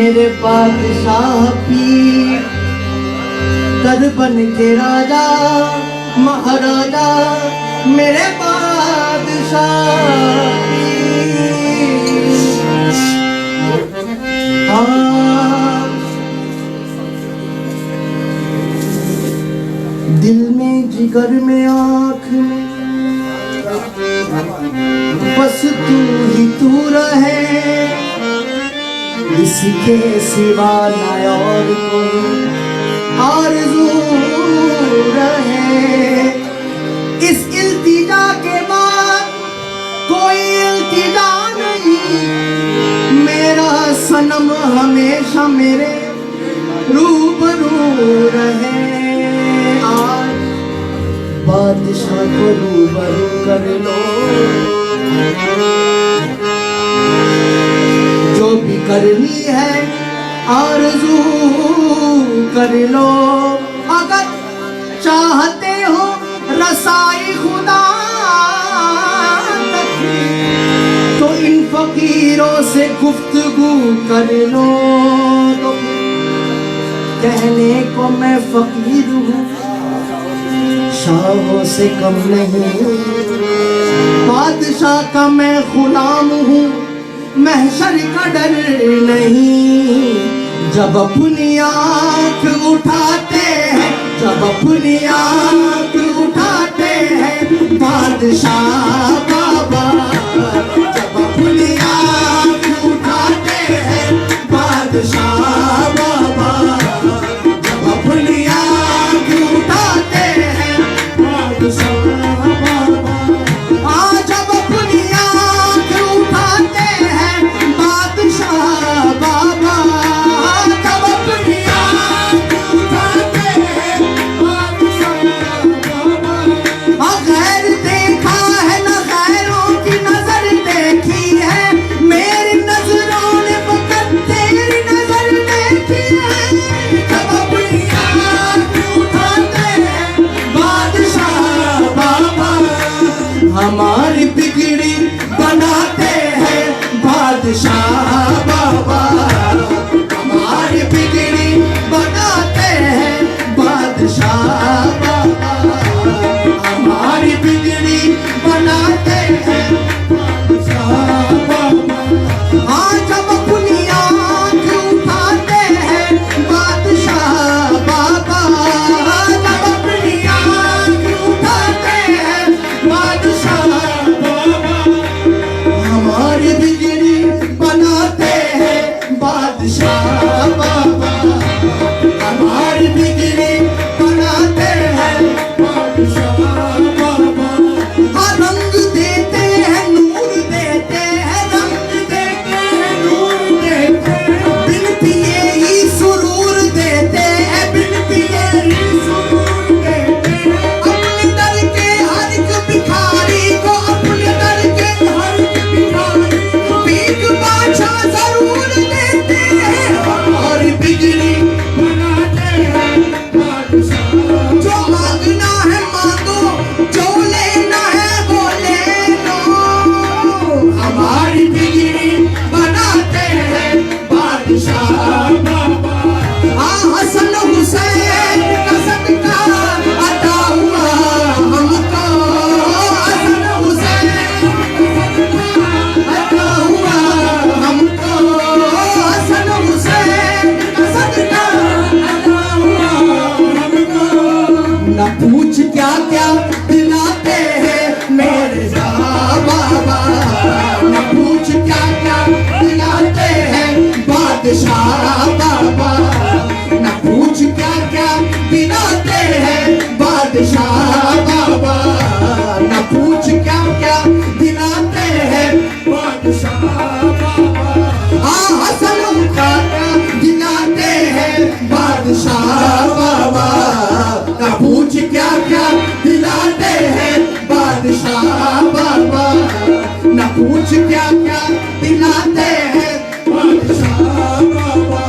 मेरे बादशाह पीर दर बन के राजा महाराजा मेरे बादशाह पीर। हाँ दिल में जिगर में आँख में बस तू ही तू रहे, इसके सिवा न और कोई आरज़ू रहे। इस इल्तिजा के बाद कोई इल्तिजा नहीं, मेरा सनम हमेशा मेरे रूबरू रहे। आज बादशाह को रूबरू कर लो, जो भी करनी है आरज़ू कर लो। अगर चाहते हो रसाई खुदा तक, तो इन फकीरों से गुफ्तगू कर लो। तो कहने को मैं फकीर हूँ, शाहों से कम नहीं, बादशाह का मैं गुलाम हूँ, महशर का डर नहीं। जब अपनी आँख उठाते हैं, जब अपनी आँख उठाते हैं बादशाह बाबा, जब अपनी आँख उठाते हैं बादशाह बाबा, जब अपनी आँख उठाते हैं बादशाह बाबा। आज जब अपनी आँख उठाते हैं बादशाह बाबा, जब अपनी आँख उठाते हैं बादशाह बाबा। गैर देखा है न गैरों की नजर देखी है, मेरी नजरों ने फकत तेरी नजर देखी है। जब अपनी आँख उठाते हैं बादशाह बाबा, हमारी बिगड़ी बनाते हैं बादशाह बाबा, हमारी बिगड़ी बनाते हैं बादशाह बाबा, हमारी बिगड़ी बनाते हैं बादशाह बाबा। हाँ जब अपनी आँख उठाते हैं बादशाह बाबा, जब अपनी आँख उठाते हैं बादशाह बाबा, हमारी बिगड़ी बनाते हैं बादशाह बाबा, हमारी बिगड़ी बनाते हैं बादशाह बाबा। हाँ रंग देते हैं नूर देते हैं, रंग देते हैं नूर देते हैं, बिन पिए ही सुरूर देते हैं, बिन पिए ही सुरूर देते हैं। अपने दर के हर एक भिखारी को, अपने दर के हर एक भिखारी को भीख बादशाह जरूर देते हैं, हमारी बिगड़ी बनाते हैं बादशाह। जो मांगना है मांगो, जो लेना है वो ले लो, हमारी बिगड़ी बनाते हैं बादशाह बाबा। हाँ हसन हुसैन का सदका अता हुआ हमको, हसन हुसैन का सदका अता हुआ हमको, हसन हुसैन का सदका अता हुआ हमको। न पूछ क्या क्या दिलाते हैं मेरे बाबा, न पूछ क्या क्या दिलाते हैं बादशाह बाबा, न पूछ क्या क्या दिलाते हैं बादशाह बाबा, न पूछ क्या क्या दिलाते हैं बादशाह बाबा। हाँ हसन क्या क्या दिलाते हैं बादशाह बाबा, न पूछ क्या क्या दिलाते हैं बादशाह बाबा, न पूछ क्या क्या दिलाते हैं बादशाह बाबा।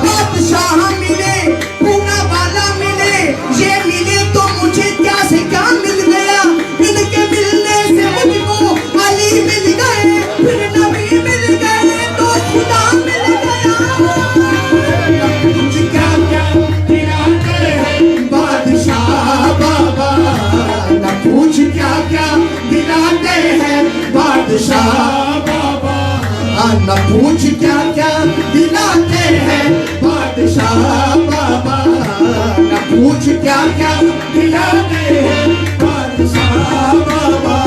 बादशाह बाबा। न पूछ क्या क्या दिलाते हैं बादशाह बाबा। न पूछ क्या क्या दिलाते हैं बादशाह बाबा।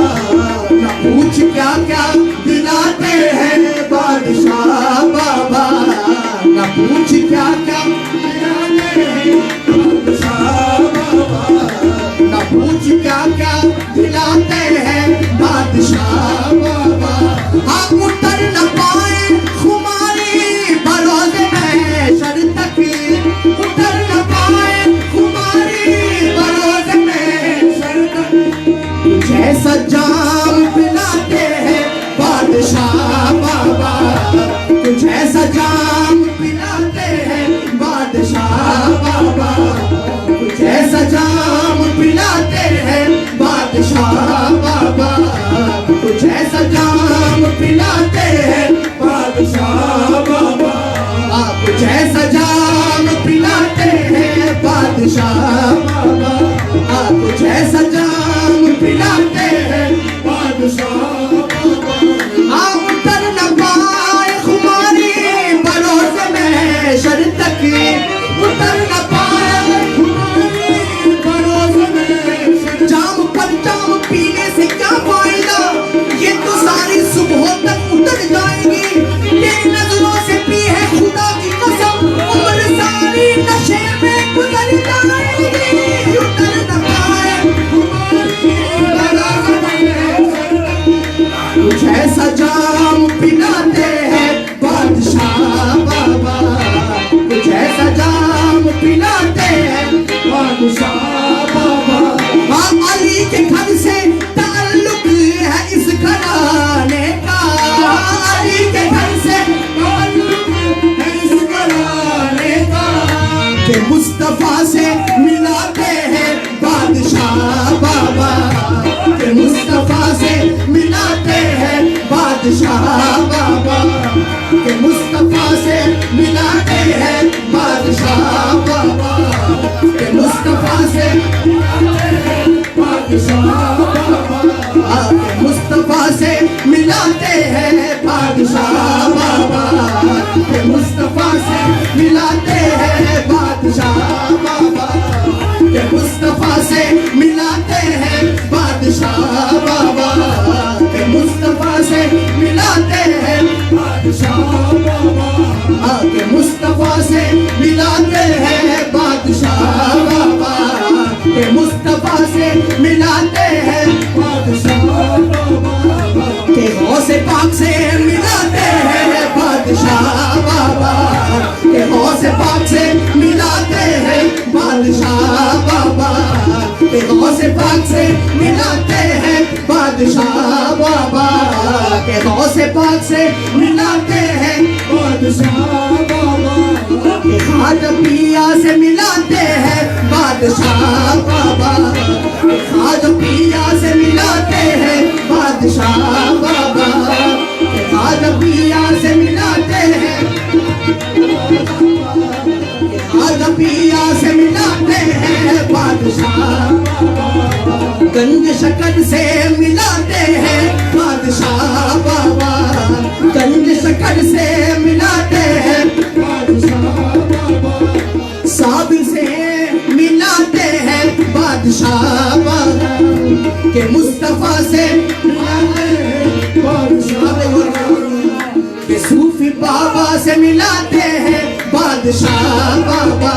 न पूछ क्या क्या दिलाते हैं बादशाह बाबा। न पूछ क्या क्या दिलाते हैं बादशाह बाबा। न पूछ क्या क्या दिलाते हैं बादशाह बाबा। हम उतर न पाए खुमारी बरोज़े महशर तक। उतर न पाए खुमारी बरोज़े महशर तक। कुछ ऐसा जाम पिलाते हैं बादशाह बाबा। कुछ ऐसा जाम पिलाते हैं बादशाह बाबा। कुछ ऐसा जाम पिलाते हैं बादशाह बाबा। कुछ ऐसा जाम पिलाते हैं बादशाह बाबा। कुछ ऐसा जाम पिलाते हैं बादशाह बाबा। कुछ ऐसा जाम पिलाते हैं बादशाह बाबा। उतर न पाए खुमारी बरोज़े महशर तक। उतर न पाए खुमारी बरोज़े महशर। जाम पर जाम पीने से क्या फायदा, ये तो सारी सुबह तक उतर जाएगी। तेरी नजरों से पी है खुदा की कसम, उम्र सारी नशे में गुजर जाएगी। उतर न पाए खुमारी बरोज़े महशर। कुछ ऐसा जाम पिलाते हैं बादशाह बाबा। कुछ ऐसा जाम पिलाते हैं बादशाह बाबा। अली के घर से ताल्लुक है इस घराने का। अली के घर से ताल्लुक है इस घराने का। के मुस्तफा से मिलाते हैं बादशाह बाबा। के मुस्तफा से मिलाते हैं बादशाह बाबा। के मुस्तफा से मिलाते हैं बादशाह बाबा। के मुस्तफा से मिलाते हैं बादशाह बाबा। के मुस्तफा से मिलाते हैं बादशाह बाबा। के मुस्तफा से मिलाते हैं बादशाह बाबा। के मुस्तफा से मिलाते हैं बादशाह बाबा। के मुस्तफा से मिलाते हैं बादशाह बाबा। के मुस्तफा से मिलाते हैं बादशाह बाबा। के मुस्तफा से मिलाते हैं बादशाह बाबा। के गौसे पाक से मिलाते हैं बादशाह बाबा। के गौसे पाक से मिलाते हैं बादशाह बाबा। के गौसे पाक से मिलाते हैं बादशाह बाबा। के गौसे पाक से मिलाते हैं बादशाह बाबा। के खाजा पिया से मिलाते हैं बादशाह बाबा। के खाजा पिया से मिलाते हैं बादशाह बाबा। के खाजा पिया से मिलाते हैं। के खाजा पिया से मिलाते हैं बादशाह बाबा। गंज शक्कर से मिलाते हैं बादशाह बाबा। गंज शक्कर से मिलाते हैं बादशाह बाबा। साबिर से मिलाते हैं बादशाह बाबा। के मुस्तफा से मिलाते हैं बादशाह बाबा। के सूफी बाबा से मिलाते हैं बादशाह बाबा।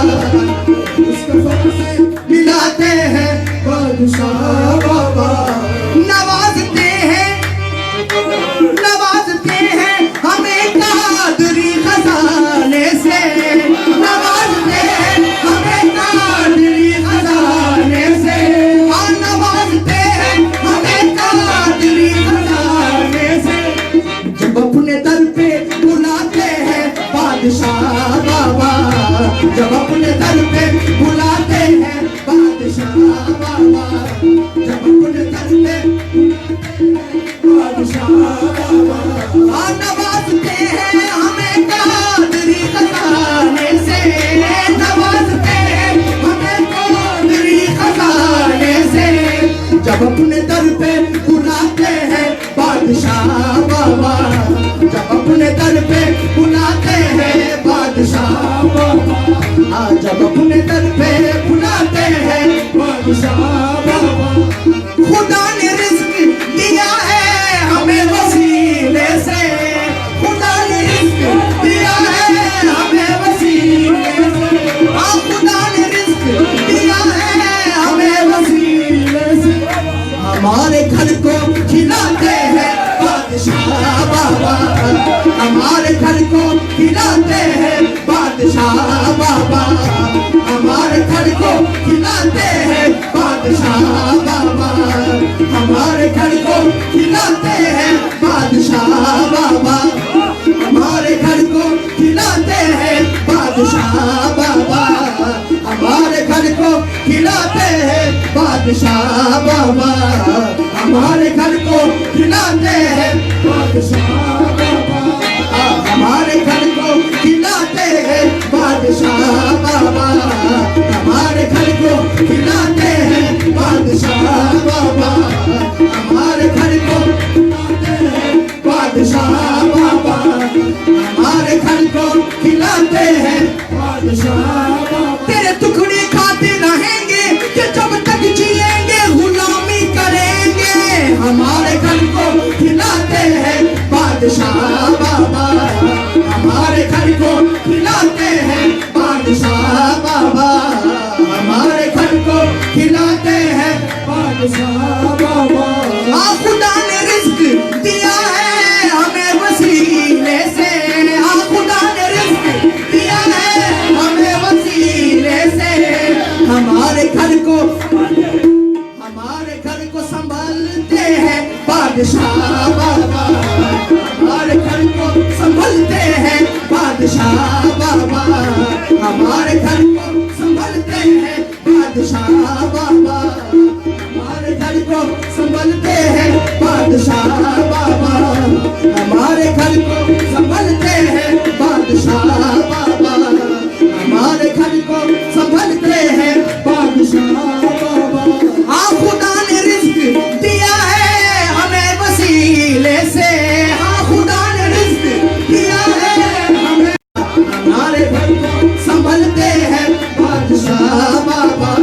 मुस्तफा से मिलाते हैं बादशाह बाबा। नवाजते हैं हमें कादरी खजाने से। नवाजते हैं हमें कादरी खजाने से। नवाजते हैं हमें कादरी खजाने से। जब अपने दर पे बुलाते हैं बादशाह बाबा। जब अपने दर पे बुलाते हैं बादशाह बाबा। जब अपने दर पे बादशाह बाबा। नवाजते हैं हमें कादरी खजाने से। नवाजते हैं हमें कादरी खजाने से। जब अपने दर पे बुलाते हैं बादशाह जब अपने दर पे बुलाते हैं बादशाह बाबा। खुदा ने रिस्क दिया है हमें वसीले से, खुदा ने रिस्क दिया है हमें वसीले से, खुदा ने रिस्क दिया है हमें वसीले से। हमारे घर को खिलाते हैं बादशाह बाबा, हमारे घर को खिलाते हैं बादशाह बाबा, हमारे घर को खिलाते हैं बादशाह बाबा, हमारे घर को खिलाते हैं बादशाह बाबा, हमारे घर को खिलाते हैं बादशाह बाबा, हमारे घर को खिलाते हैं बादशाह बाबा, हमारे घर को खिलाते हैं बादशाह बाबा, हमारे घर को खिलाते हैं बादशाह बाबा, हमारे घर को खिलाते हैं बादशाह बाबा, हमारे घर को खिलाते हैं बादशाह बाबा, हमारे घर को खिलाते हैं बादशाह बाबा। तेरे टुकड़े खाते रहेंगे कि जब तक जिएंगे गुलामी करेंगे, हमारे घर को खिलाते हैं बादशाह बाबा, हमारे घर को खिलाते हैं बादशाह बाबा, हमारे घर को खिलाते हैं बादशाह बाबा। खुदा ने रिस्क दिया है हमें वसीले से, खुदा ने रिस्क दिया है हमें वसीले से। हमारे घर को संभालते हैं बादशाह बाबा, हमारे घर को संभालते हैं बादशाह बाबा, हमारे घर को संभालते हैं बादशाह बाबा, हमारे घर को संभालते हैं बादशाह बाबा, हमारे घर को संभालते हैं बादशाह बाबा, हमारे घर को संभालते हैं बादशाह बाबा। खुदा ने रिस्क दिया है हमें वसीले से, खुदा ने रिस्क दिया है हमें, हमारे घर को संभालते हैं बादशाह बाबा,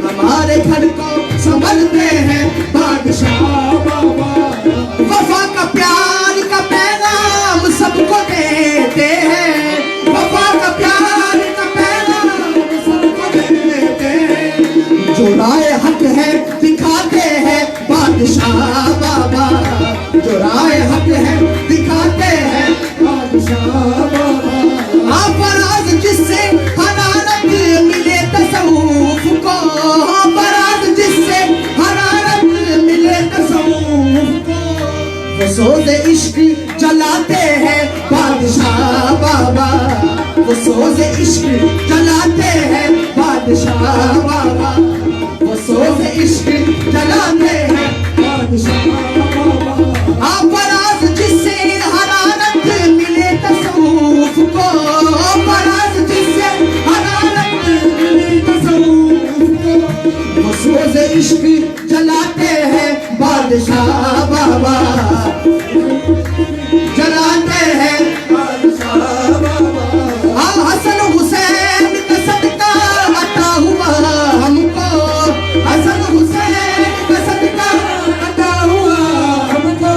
हमारे घर को संभालते हैं बादशाह बाबा। वफा का प्यार का पैगाम सबको देते हैं, वफा का प्यार का पैगाम सबको देते हैं, जो राय हक है दिखाते हैं बादशाह बाबा, जो राय हक है दिखाते हैं बादशाह बाबा। फराज जिससे हरारत मिले तसव्वुफ को, फराज जिससे हरारत मिले तसव्वुफ को, वो सोज़े इश्क जलाते हैं बादशाह बाबा, वो सोज़े इश्क जलाते हैं बादशाह बाबा, वो सोज़े इश्क जलाते हैं बादशाह बाबा। फराज जिससे हरारत मिले तसव्वुफ को, फराज जिससे हरारत मिले तसव्वुफ को, वो सोज़े इश्क जलाते हैं बादशाह बाबा, जलाते हैं बादशाह बाबा। हसन हुसैन का सदका अता हुआ हमको, हसन हुसैन का सदका अता हुआ हमको,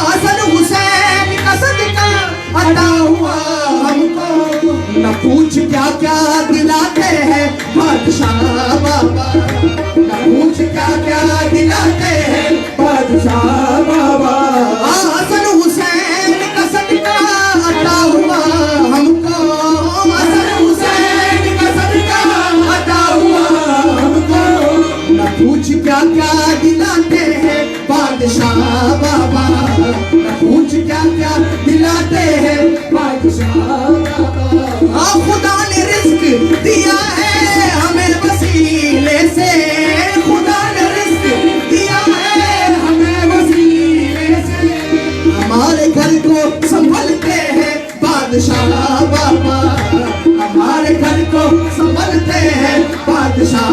हसन हुसैन का सदका अता हुआ हमको। न पूछ क्या क्या दिलाते हैं बादशाह बाबा, न पूछ क्या क्या दिलाते हैं बादशाह बाबा। हसन हुसैन का सदका अता हुआ हमको, हसन हुसैन का सदका अता हुआ हमको। न पूछ क्या क्या दिलाते हैं बादशाह बाबा, न पूछ क्या क्या दिलाते हैं बादशाह बाबा। खुदा ने रिस्क दिया है हमें वसीले से, खुदा ने रिस्क दिया है हमें वसीले से। हमारे घर को संभालते हैं बादशाह बाबा, हमारे घर को संभालते हैं बादशाह